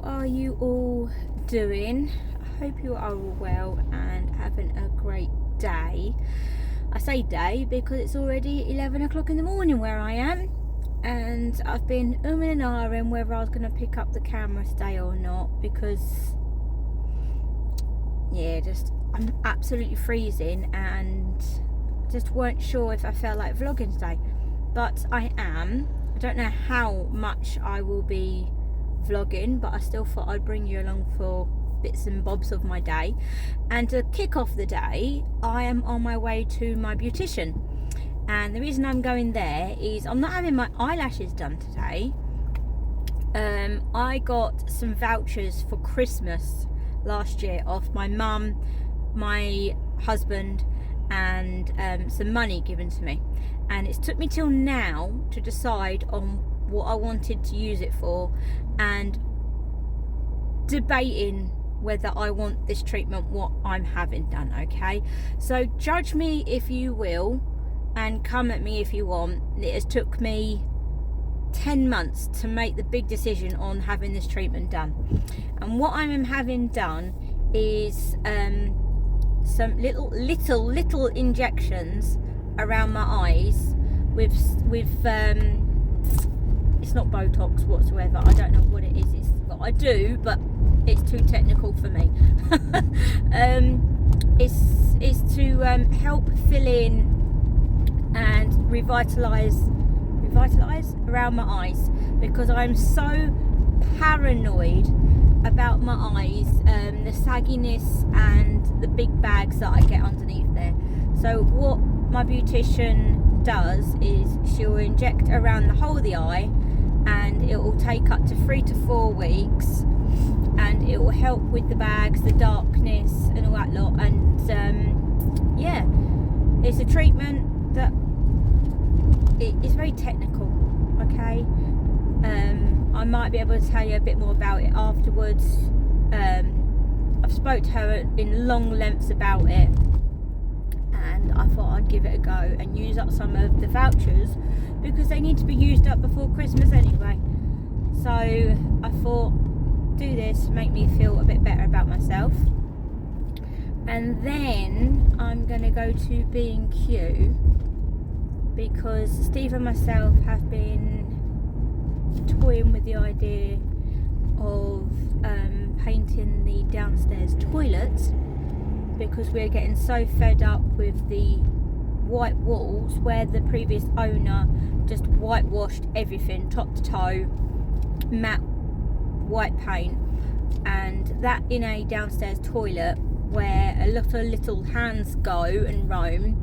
are you all doing? I hope you are all well and having a great day. I say day because it's already 11 o'clock in the morning where I am, and I've been umming and ahhing whether I was going to pick up the camera today or not, because I'm absolutely freezing and just weren't sure if I felt like vlogging today, but I am. I don't know how much I will be vlogging, but I still thought I'd bring you along for bits and bobs of my day. And to kick off the day, I am on my way to my beautician, and the reason I'm going there is I'm not having my eyelashes done today. I got some vouchers for Christmas last year off my mum, my husband, and some money given to me, and it's took me till now to decide on what I wanted to use it for, and debating whether I want this treatment, what I'm having done. Okay, so judge me if you will and come at me if you want. It has took me 10 months to make the big decision on having this treatment done, and what I'm having done is some little injections around my eyes with it's not Botox whatsoever. I don't know what it is. It's what I do, but it's too technical for me. It's to help fill in and revitalise around my eyes, because I'm so paranoid about my eyes, the sagginess and the big bags that I get underneath there. So what my beautician does is she'll inject around the whole of the eye, and it will take up to 3 to 4 weeks, and it will help with the bags, the darkness and all that lot. And yeah, it's a treatment that it's very technical. Okay, I might be able to tell you a bit more about it afterwards. I've spoke to her in long lengths about it, and I thought I'd give it a go and use up some of the vouchers, because they need to be used up before Christmas anyway. So I thought, do this, make me feel a bit better about myself, and then I'm going to go to B&Q, because Steve and myself have been toying with the idea of painting the downstairs toilets, because we're getting so fed up with the white walls where the previous owner just whitewashed everything top to toe, matte white paint, and that in a downstairs toilet where a lot of little hands go and roam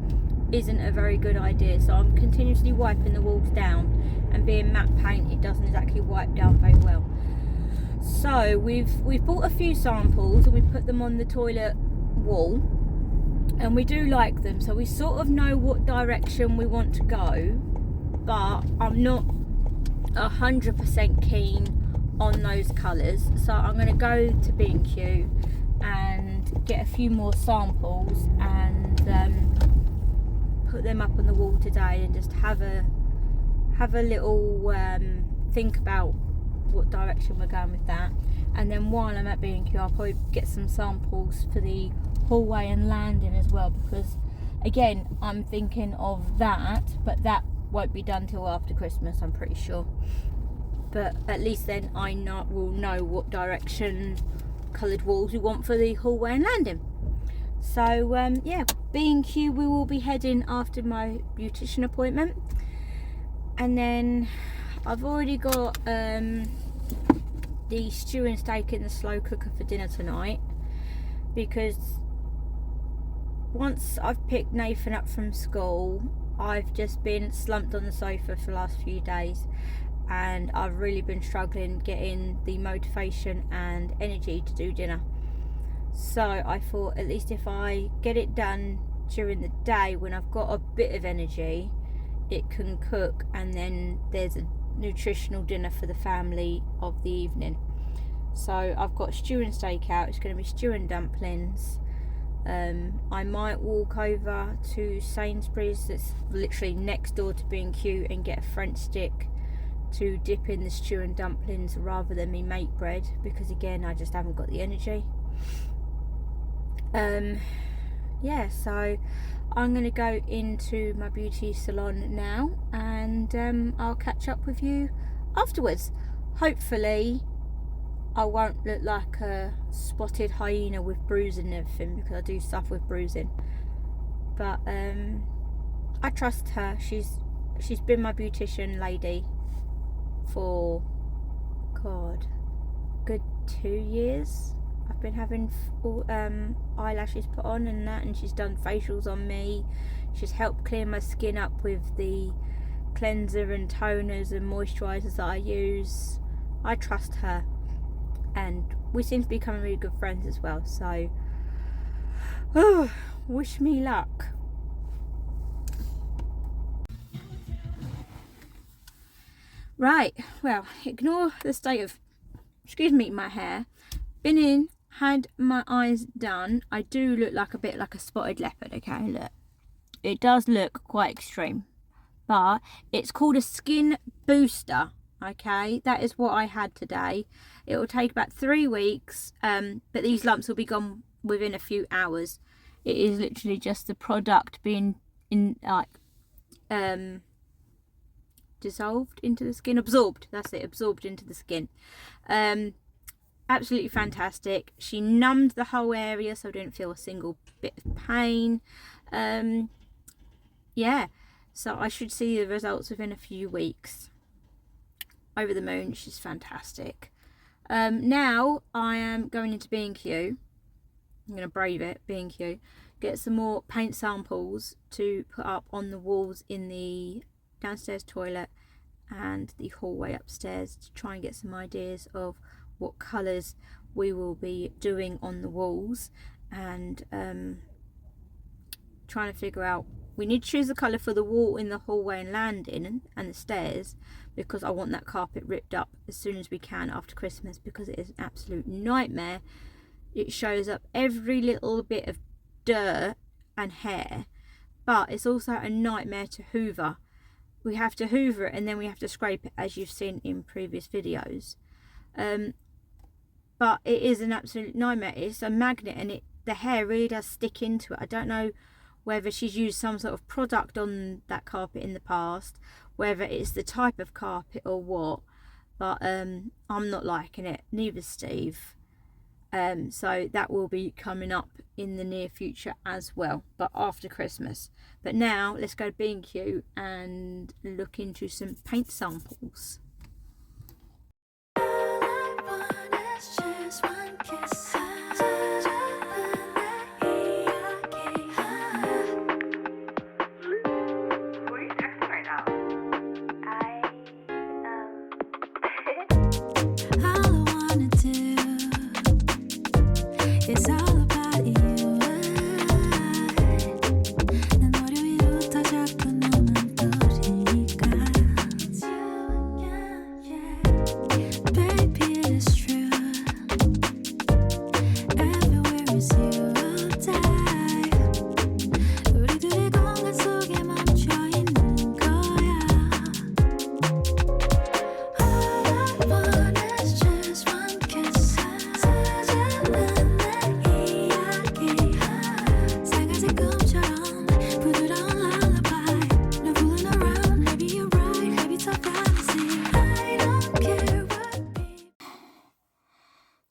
isn't a very good idea. So I'm continuously wiping the walls down, and being matte paint, it doesn't exactly wipe down very well. So we've bought a few samples and we put them on the toilet wall, and we do like them, so we sort of know what direction we want to go, but I'm not 100% keen on those colours. So I'm going to go to B&Q and get a few more samples and put them up on the wall today, and just have a little think about what direction we're going with that. And then while I'm at B&Q, I'll probably get some samples for the hallway and landing as well, because again, I'm thinking of that, but that won't be done till after Christmas, I'm pretty sure. But at least then I will know what direction coloured walls we want for the hallway and landing. So yeah, B&Q we will be heading after my beautician appointment, and then I've already got the stew and steak in the slow cooker for dinner tonight, because once I've picked Nathan up from school, I've just been slumped on the sofa for the last few days, and I've really been struggling getting the motivation and energy to do dinner. So I thought, at least if I get it done during the day when I've got a bit of energy, it can cook, and then there's a nutritional dinner for the family of the evening. So I've got stew and steak out. It's going to be stew and dumplings. I might walk over to Sainsbury's, that's literally next door to B&Q, and get a French stick to dip in the stew and dumplings rather than me make bread, because again I just haven't got the energy. Yeah, so I'm going to go into my beauty salon now, and I'll catch up with you afterwards. Hopefully I won't look like a spotted hyena with bruising and everything, because I do suffer with bruising. But I trust her. She's been my beautician lady for good 2 years. I've been having eyelashes put on and that, and she's done facials on me. She's helped clear my skin up with the cleanser and toners and moisturisers that I use. I trust her, and we seem to be becoming really good friends as well, so wish me luck. Right, well, ignore the state of, excuse me, my hair. Been in, had my eyes done. I do look like a bit like a spotted leopard, okay, look. It does look quite extreme, but it's called a skin booster, okay. That is what I had today. It will take about 3 weeks, but these lumps will be gone within a few hours. It is literally just the product being dissolved into the skin, absorbed, that's it, absorbed into the skin. Absolutely fantastic. She numbed the whole area, so I didn't feel a single bit of pain. Yeah, so I should see the results within a few weeks. Over the moon, she's fantastic. Now I am going into B&Q. I'm going to brave it, B&Q, get some more paint samples to put up on the walls in the downstairs toilet and the hallway upstairs, to try and get some ideas of what colours we will be doing on the walls, and trying to figure out, we need to choose the colour for the wall in the hallway and landing and the stairs, because I want that carpet ripped up as soon as we can after Christmas, because it is an absolute nightmare. It shows up every little bit of dirt and hair, but it's also a nightmare to hoover. We have to hoover it and then we have to scrape it, as you've seen in previous videos. But it is an absolute nightmare. It's a magnet, and the hair really does stick into it. I don't know whether she's used some sort of product on that carpet in the past, whether it's the type of carpet or what, but I'm not liking it, neither Steve. So that will be coming up in the near future as well, but after Christmas. But now let's go to B&Q and look into some paint samples.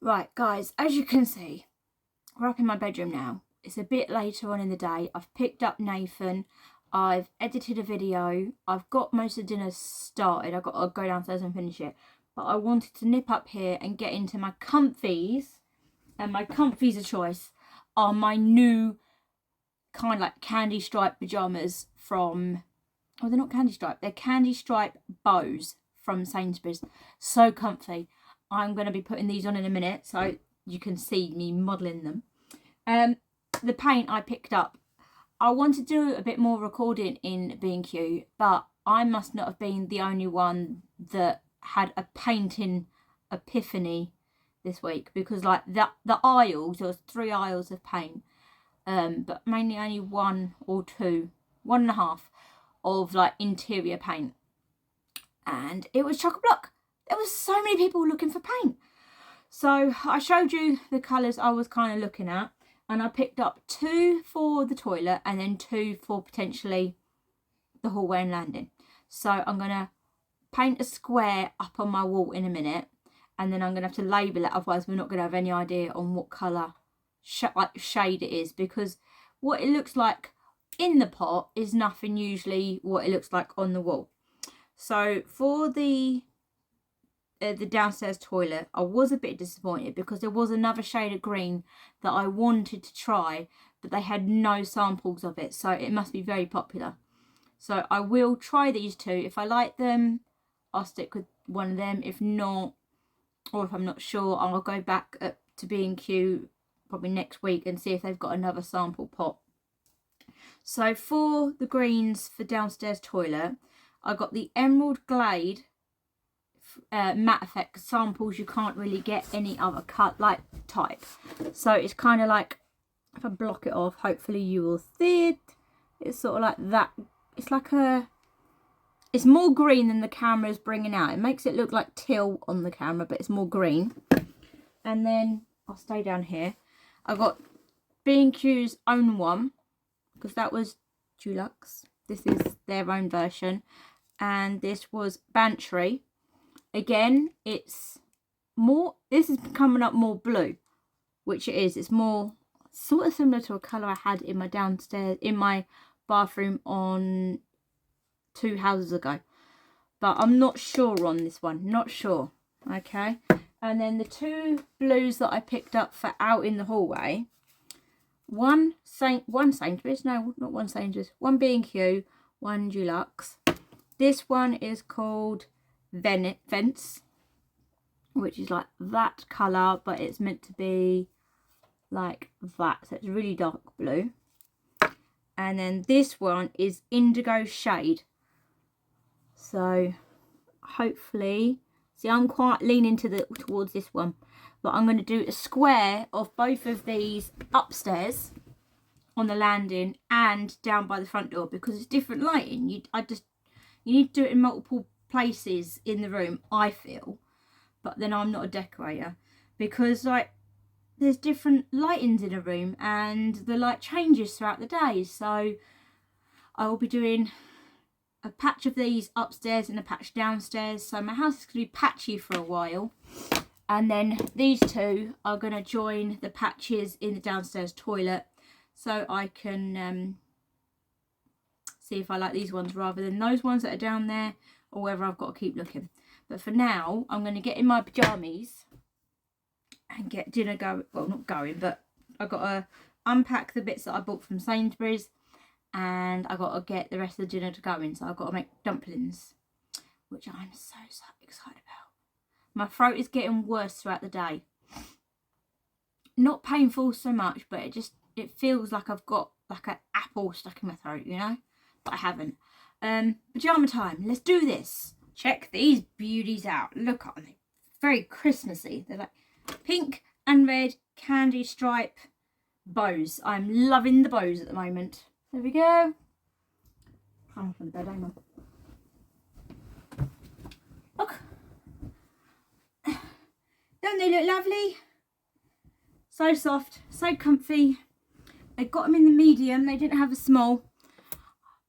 Right guys, as you can see, we're up in my bedroom now. It's a bit later on in the day. I've picked up Nathan, I've edited a video, I've got most of the dinner started. I've got to go downstairs and finish it, but I wanted to nip up here and get into my comfies, and my comfies of choice are my new kind of like candy stripe pyjamas from, oh, they're not candy stripe, they're candy stripe bows from Sainsbury's. So comfy. I'm going to be putting these on in a minute so you can see me modelling them. The paint I picked up, I wanted to do a bit more recording in B&Q, but I must not have been the only one that had a painting epiphany this week, because like the aisles, there was 3 aisles of paint, but mainly only 1 or 2, 1.5 of like interior paint. and it was chock-a-block. There was so many people looking for paint. So I showed you the colours I was kind of looking at, and I picked up 2 for the toilet and then 2 for potentially the hallway and landing. So I'm going to paint a square up on my wall in a minute, and then I'm going to have to label it, otherwise we're not going to have any idea on what colour shade it is, because what it looks like in the pot is nothing usually what it looks like on the wall. So for the downstairs toilet, I was a bit disappointed because there was another shade of green that I wanted to try, but they had no samples of it, so it must be very popular. So I will try these 2. If I like them, I'll stick with one of them. If not, or if I'm not sure, I'll go back to B&Q probably next week and see if they've got another sample pot. So for the greens for downstairs toilet, I got the Emerald Glade matte effect samples. You can't really get any other cut like type, so it's kind of like, if I block it off, hopefully you will see it. It's sort of like that. It's like it's more green than the camera is bringing out. It makes it look like teal on the camera, but it's more green. And then I'll stay down here. I got B&Q's own one, because that was Dulux. This is their own version, and this was Bantry. Again, it's more, this is coming up more blue, which it is. It's more sort of similar to a colour I had in my downstairs, in my bathroom on 2 houses ago. But I'm not sure on this one, not sure. Okay. And then the 2 blues that I picked up for out in the hallway, one Sainsbury's, no, not one Sainsbury's, one B&Q, one Dulux. This one is called Vents, which is like that colour, but it's meant to be like that, so it's really dark blue. And then this one is Indigo Shade. So hopefully, see, I'm quite leaning towards this one, but I'm going to do a square of both of these upstairs on the landing and down by the front door, because it's different lighting. You need to do it in multiple places in the room, I feel, but then I'm not a decorator, because like there's different lightings in a room and the light changes throughout the day. So I will be doing a patch of these upstairs and a patch downstairs, so my house is going to be patchy for a while. And then these 2 are going to join the patches in the downstairs toilet, so I can see if I like these ones rather than those ones that are down there, or whether I've got to keep looking. But for now, I'm going to get in my pyjamas and get dinner going. Well, not going, but I've got to unpack the bits that I bought from Sainsbury's, and I've got to get the rest of the dinner to go in. So I've got to make dumplings, which I'm so excited about. My throat is getting worse throughout the day. Not painful so much, but it feels like I've got like an apple stuck in my throat, you know? But I haven't. Pyjama time, let's do this. Check these beauties out. Look at them, very Christmassy. They're like pink and red candy stripe bows. I'm loving the bows at the moment. There we go. I'm from the bed, hang on. Look, don't they look lovely? So soft, so comfy. They got them in the medium. They didn't have a small,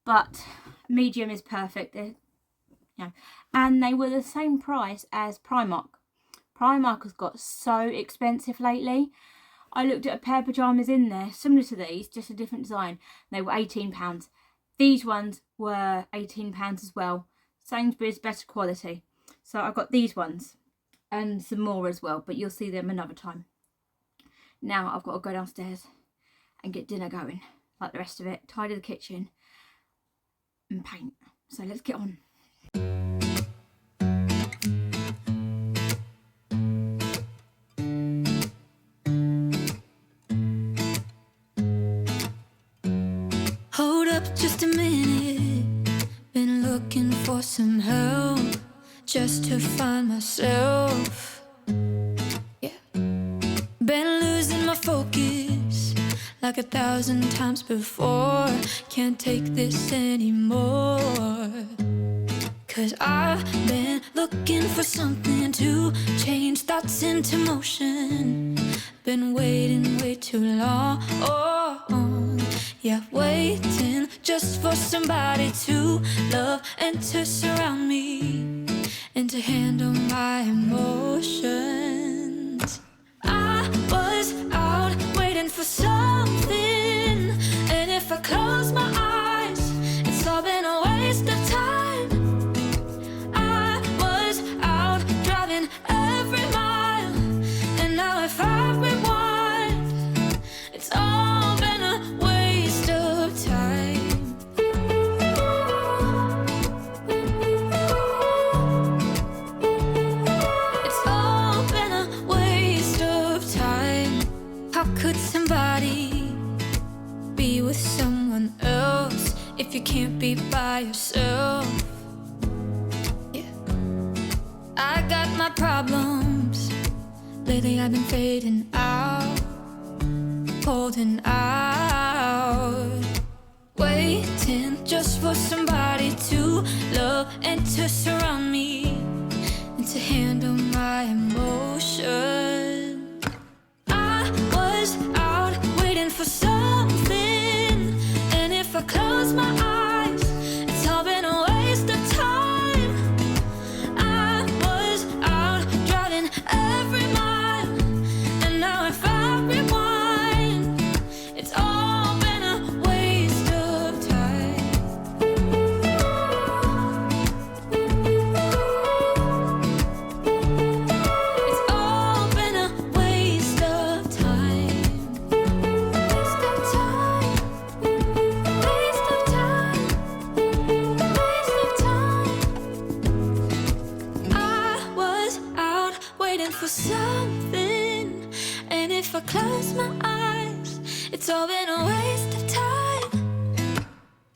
but medium is perfect. And they were the same price as Primark. Primark has got so expensive lately. I looked at a pair of pyjamas in there similar to these, just a different design. They were £18. These ones were £18 as well. Sainsbury's, better quality. So I got these ones and some more as well, but you'll see them another time. Now I've got to go downstairs and get dinner going, like the rest of it, tidy the kitchen and paint. So let's get on. Hold up just a minute, been looking for some help just to find myself. Yeah, been losing my focus like 1,000 times before. Can't take this anymore, 'cause I've been looking for something to change thoughts into motion. Been waiting way too long. Yeah, waiting just for somebody to love and to surround me and to handle my emotions. I was out waiting for something, and if I close my eyes, it's all been a waste of time. I was out driving every mile, and now if I rewind, it's all been a waste of time. It's all been a waste of time. How could somebody be with someone else if you can't be by yourself? Yeah, I got my problems. Lately I've been fading out, holding out, waiting just for somebody to love and to surround me and to handle my emotions. I was out waiting for something, and if I close my eyes, it's all been a waste of time. I was out driving every mile, and now if I rewind, it's all been a waste of time. It's all been a waste of time. Waste of time. Waste of time. Waste of time. I was out waiting for something, and if I close my eyes, it's all been a waste of time.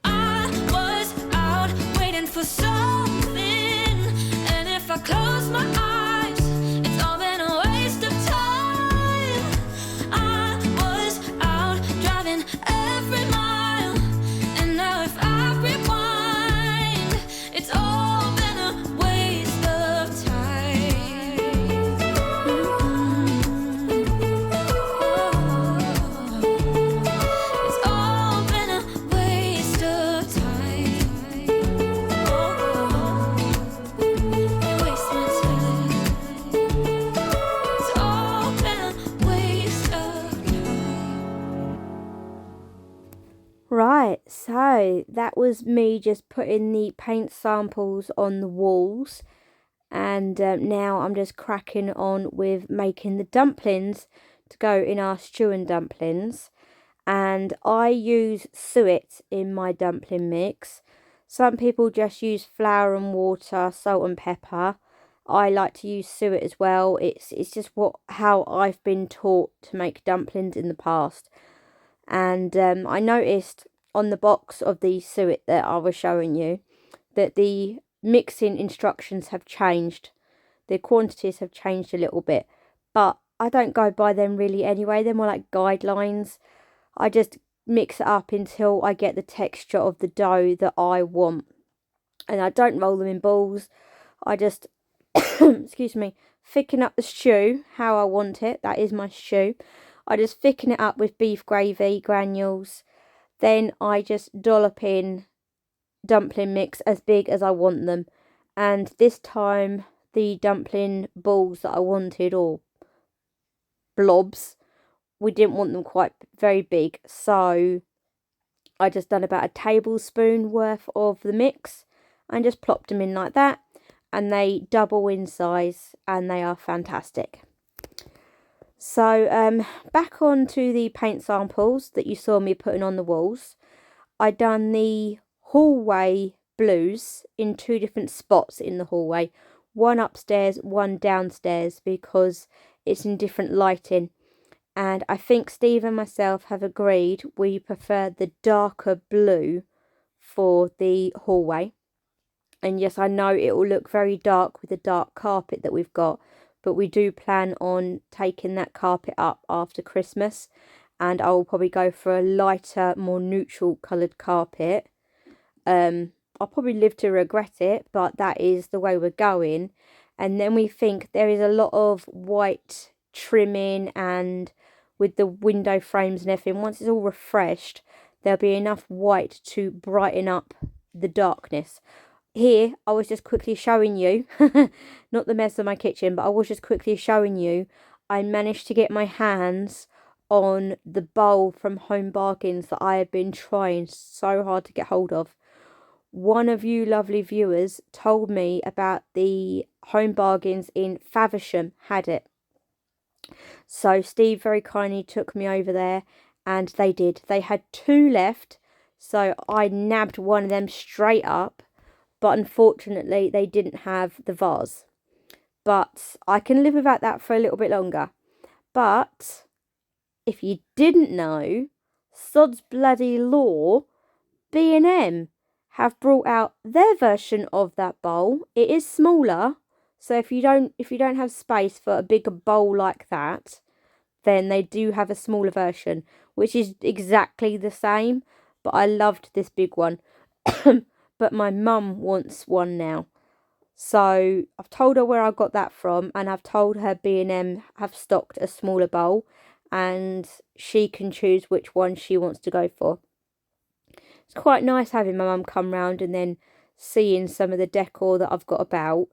I was out waiting for something, and if I close my eyes, it's all been a waste of time. I was out driving every mile, and now if I rewind, it's all been a waste of time. It's all been a waste of time. You waste my time. It's all been a waste of time. Right, so that was me just putting the paint samples on the walls, and now I'm just cracking on with making the dumplings to go in our stew and dumplings. And I use suet in my dumpling mix. Some people just use flour and water, salt and pepper. I like to use suet as well. It's just how I've been taught to make dumplings in the past. And I noticed on the box of the suet that I was showing you that the mixing instructions have changed. The quantities have changed a little bit, but I don't go by them really anyway. They're more like guidelines. I just mix it up until I get the texture of the dough that I want. And I don't roll them in balls. I just, excuse me, thicken up the stew how I want it. That is my stew. I just thicken it up with beef gravy granules. Then I just dollop in dumpling mix as big as I want them. And this time the dumpling balls that I wanted, or blobs, we didn't want them quite very big, so I just done about a tablespoon worth of the mix and just plopped them in like that, and they double in size and they are fantastic. So back on to the paint samples that you saw me putting on the walls. I done the hallway blues in two different spots in the hallway, one upstairs, one downstairs, because it's in different lighting. And I think Steve and myself have agreed we prefer the darker blue for the hallway. And yes, I know it will look very dark with the dark carpet that we've got, but we do plan on taking that carpet up after Christmas, and I will probably go for a lighter, more neutral coloured carpet. I I'll probably live to regret it, but that is the way we're going. And then we think there is a lot of white trimming and with the window frames and everything. Once it's all refreshed, there'll be enough white to brighten up the darkness. Here, I was just quickly showing you, not the mess of my kitchen, but I was just quickly showing you, I managed to get my hands on the bowl from Home Bargains that I have been trying so hard to get hold of. One of you lovely viewers told me about the Home Bargains in Faversham had it. So Steve very kindly took me over there, and they did. They had 2 left, so I nabbed one of them straight up, but unfortunately they didn't have the vase. But I can live without that for a little bit longer. But if you didn't know, sod's bloody law, B&M have brought out their version of that bowl. It is smaller, so if you don't have space for a bigger bowl like that, then they do have a smaller version, which is exactly the same. But I loved this big one. But my mum wants one now. So I've told her where I got that from, and I've told her B&M have stocked a smaller bowl, and she can choose which one she wants to go for. It's quite nice having my mum come round and then seeing some of the decor that I've got about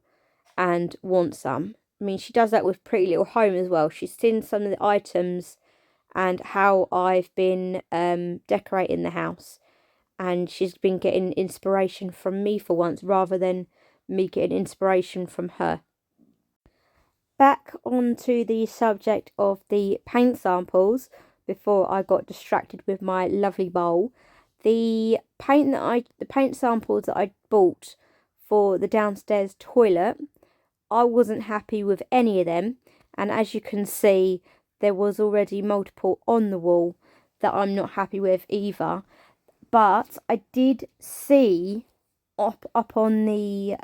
and want some. I mean, she does that with Pretty Little Home as well. She's seen some of the items and how I've been decorating the house. And she's been getting inspiration from me for once, rather than me getting inspiration from her. Back onto the subject of the paint samples, before I got distracted with my lovely bowl. The paint samples that I bought for the downstairs toilet, I wasn't happy with any of them, and as you can see, there was already multiple on the wall that I'm not happy with either. But I did see up on the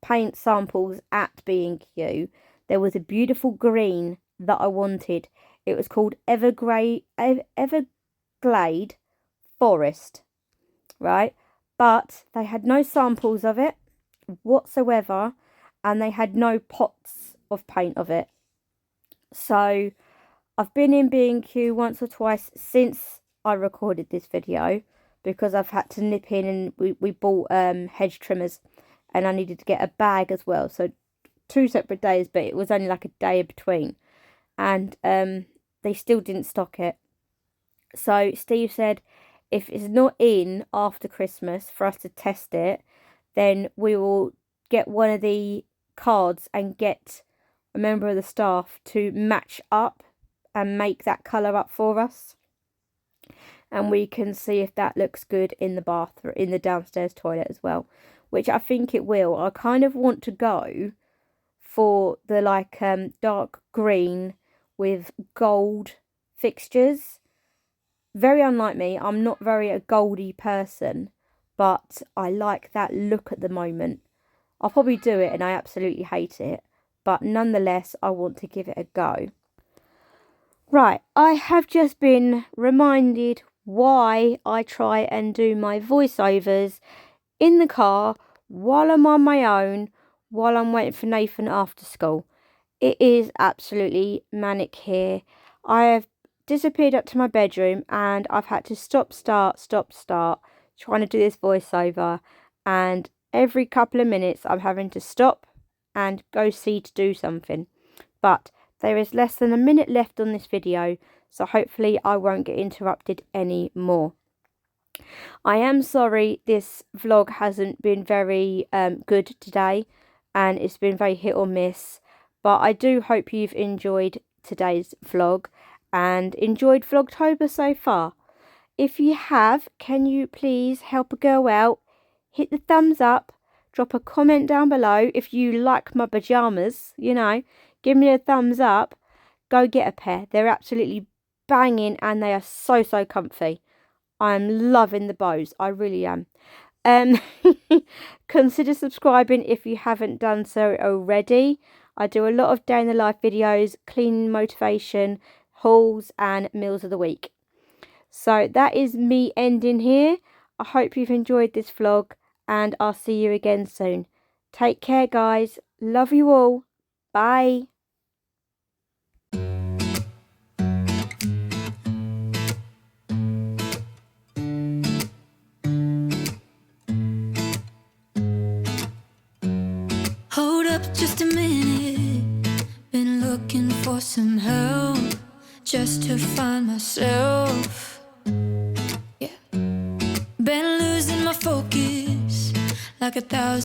paint samples at B&Q, there was a beautiful green that I wanted. It was called Everglade Forest, right? But they had no samples of it whatsoever, and they had no pots of paint of it. So I've been in B&Q once or twice since I recorded this video, because I've had to nip in, and we bought hedge trimmers, and I needed to get a bag as well. So 2 separate days, but it was only like a day in between, and they still didn't stock it. So Steve said if it's not in after Christmas for us to test it, then we will get one of the cards and get a member of the staff to match up and make that colour up for us. And we can see if that looks good in the bathroom, in the downstairs toilet as well, which I think it will. I kind of want to go for the like dark green with gold fixtures. Very unlike me, I'm not very a goldy person, but I like that look at the moment. I'll probably do it and I absolutely hate it, but nonetheless I want to give it a go. Right, I have just been reminded why I try and do my voiceovers in the car while I'm on my own, while I'm waiting for Nathan after school. It is absolutely manic here. I have disappeared up to my bedroom and I've had to stop, start, trying to do this voiceover, and every couple of minutes I'm having to stop and go see to do something. But there is less than a minute left on this video, so hopefully I won't get interrupted anymore. I am sorry this vlog hasn't been very good today, and it's been very hit or miss, but I do hope you've enjoyed today's vlog and enjoyed Vlogtober so far. If you have, can you please help a girl out? Hit the thumbs up, drop a comment down below if you like my pyjamas, you know, give me a thumbs up. Go get a pair. They're absolutely banging and they are so comfy. I'm loving the bows. I really am. Consider subscribing if you haven't done so already. I do a lot of day in the life videos, cleaning motivation, hauls and meals of the week. So that is me ending here. I hope you've enjoyed this vlog and I'll see you again soon. Take care, guys. Love you all. Bye. Hold up just a minute. Been looking for some help just to find myself. Yeah. Been losing my focus like 1,000